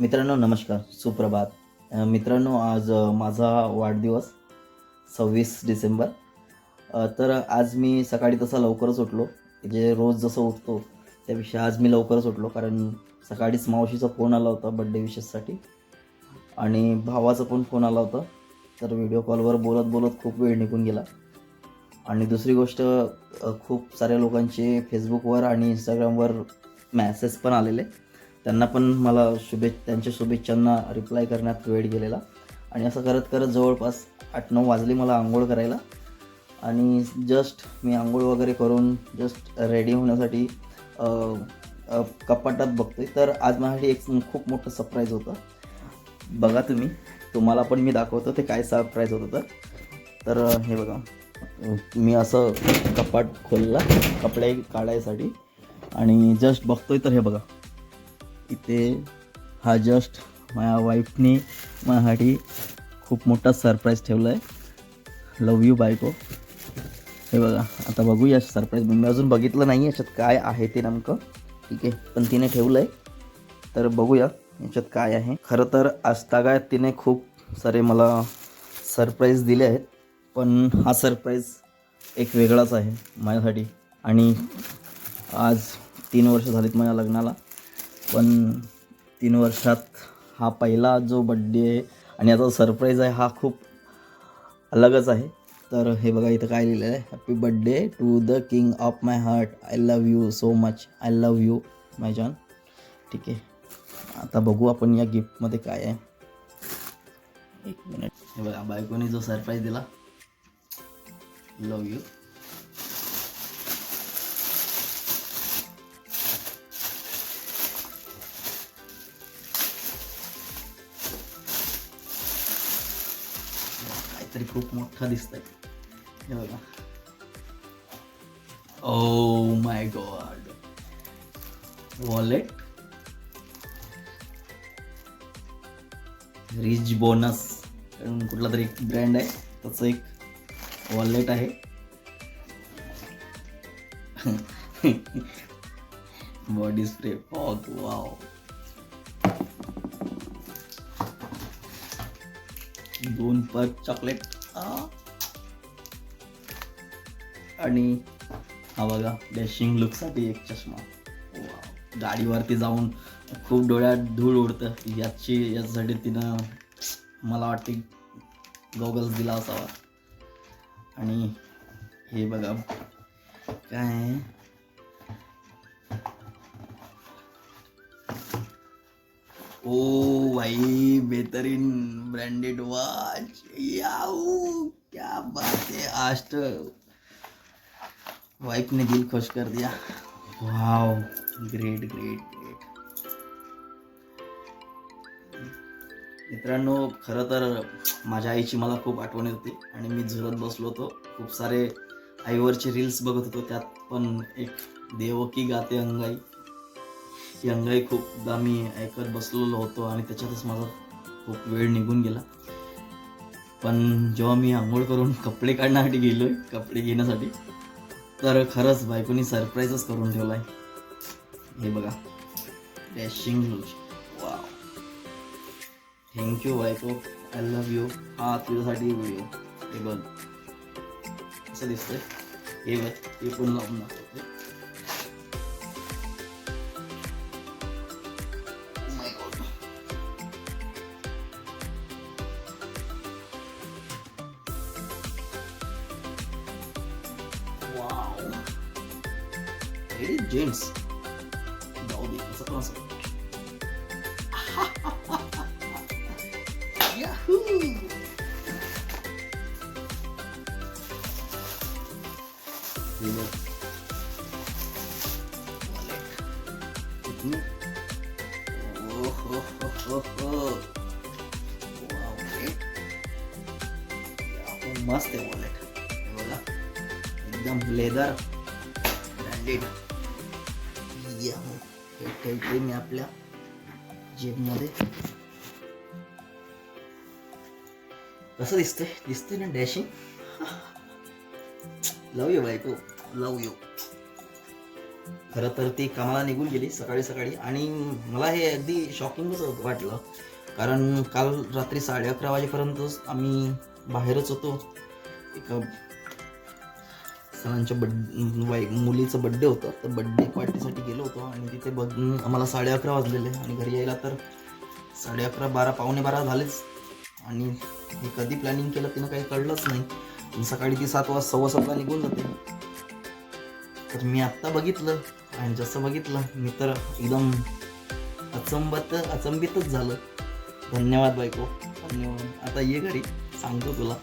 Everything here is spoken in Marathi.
मित्रांनो नमस्कार, सुप्रभात. मित्रांनो आज माझा वाढदिवस 26 डिसेंबर. तर आज मी सकाळी तसा लवकरच उठलो. जे रोज जसं उठतो त्यापेक्षा आज मी लवकरच उठलो, कारण सकाळीच मावशीचा फोन आला होता बड्डे विशेससाठी आणि भावाचा पण फोन आला होता. तर व्हिडिओ कॉलवर बोलत बोलत खूप वेळ निघून गेला. आणि दुसरी गोष्ट, खूप साऱ्या लोकांचे फेसबुकवर आणि इंस्टाग्रामवर मॅसेज पण आलेले. त्यांना पण मला त्यांच्या शुभेच्छांना रिप्लाय करण्यात वेळ गेलेला. आणि असं करत करत जवळपास 8-9 वाजले मला अंघोळ करायला. आणि जस्ट मी अंघोळ वगैरे करून जस्ट रेडी होण्यासाठी कपाटात बघतोय, तर आज माझ्यासाठी एक खूप मोठं सरप्राईज होतं. बघा तुम्हाला पण मी दाखवतो ते काय सरप्राईज होतं. तर हे बघा, मी असं कपाट खोलला कपडे काढायसाठी आणि जस्ट बघतोय, तर हे बघा इथे हा जस्ट माझ्या वाईफने माझ्यासाठी खूप मोठा सरप्राईज ठेवला आहे. लव यू बायको. हे बघा, आता बघूया सरप्राईज. मी अजून बघितलं नाही याच्यात काय आहे ते नेमकं, ठीक आहे, पण तिने ठेवलं आहे, तर बघूया याच्यात काय आहे. खरं तर आजतागायत तिने खूप सारे मला सरप्राईज दिले आहेत, पण हा सरप्राईज एक वेगळाच आहे माझ्यासाठी. आणि आज 3 वर्ष झालीत माझ्या लग्नाला, पण 3 वर्षात हा पहिला जो बड्डे आहे आणि याचा सरप्राईज आहे हा खूप अलगच आहे. तर हे बघा इथं काय लिहिलेलं आहे, happy birthday to the king of my heart, I love you so much, I love you my John. ठीक आहे, आता बघू आपण या गिफ्टमध्ये काय आहे. एक मिनिट. हे बघा, बायकोने जो सरप्राईज दिला, लव यू. काहीतरी खूप मोठा दिसतंय. हे बघा, oh my god, wallet, Rich Bonus कुठला तरी एक ब्रँड आहे, त्याचं एक वॉलेट आहे. Body spray, fog, wow. 2 Perk chocolate. आणि हा बघा, डॅशिंग लुकसाठी एक चष्मा. वाव, गाडीवरती जाऊन खूप डोळ्यात धूळ उडतं, याच्यासाठी तिनं मला वाटते गॉगल्स दिला असावा. आणि हे बघा काय आहे, ओ भाई, बेहतरीन ब्रँडेड वॉच. याऊ, क्या बात है, आज तो वाइफ ने दिल खुश कर दिया. Wow, great great great. मित्रांनो, खरं तर माझ्या आईची मला खूप आठवण होती आणि मी झुरत बसलो होतो. खूप सारे आईवरचे रील्स बघत होतो, त्यात पण एक देवकी गाते अंगाई, ही अंगाई खूपदा मी ऐकत बसलेलो होतो आणि त्याच्यातच माझा खूप वेळ निघून गेला. पण जेव्हा मी आंघोळ करून कपडे काढण्यासाठी गेलोय, कपडे घेण्यासाठी, तर खरंच बायकोनी सरप्राईजच करून ठेवलाय. हे बघा, डॅशिंग लुक. वाव, थँक्यू बायको, आय लव्ह यू. हा तुझ्यासाठी व्हिडिओ. हे बघ असं दिसतंय. हे बघ, हे पण लावून दाखवते. वाव, लेडीज जेंट्स जाऊ दे, असं पण असं. याहू, हे बघ, वॉलेट. ओ हो हो हो, वाव, ग्रेट. मस्त आहे वॉलेट. हे बघा, एकदम लेदर ब्रँडेड. हे ठेवते मी आपल्या जेबमध्ये. कसं दिसतंय ना डॅशिंग. लव यू बायको, लव यू. खरं तर ती कामाला निघून गेली सकाळी सकाळी आणि मला हे अगदी शॉकिंगच वाटलं, कारण काल रात्री 11:30 वाजेपर्यंतच आम्ही बाहेरच होतो. एका सरांच्या मुलीचं बड्डे होतं, तर बड्डे पार्टीसाठी गेलो होतो आणि तिथे आम्हाला 11:30 वाजलेले आणि घरी यायला तर 11:30, 12, पावणे 12 झालेच. आणि हे कधी प्लॅनिंग केलं तिनं काही कळलंच नाही. आणि सकाळी ती 7:15 निघून जाते. तर मी आत्ता बघितलं आणि जसं बघितलं मी तर एकदम अचंबितच झालं. धन्यवाद बायको, धन्यवाद. आता ये घरी, सांगतो तुला.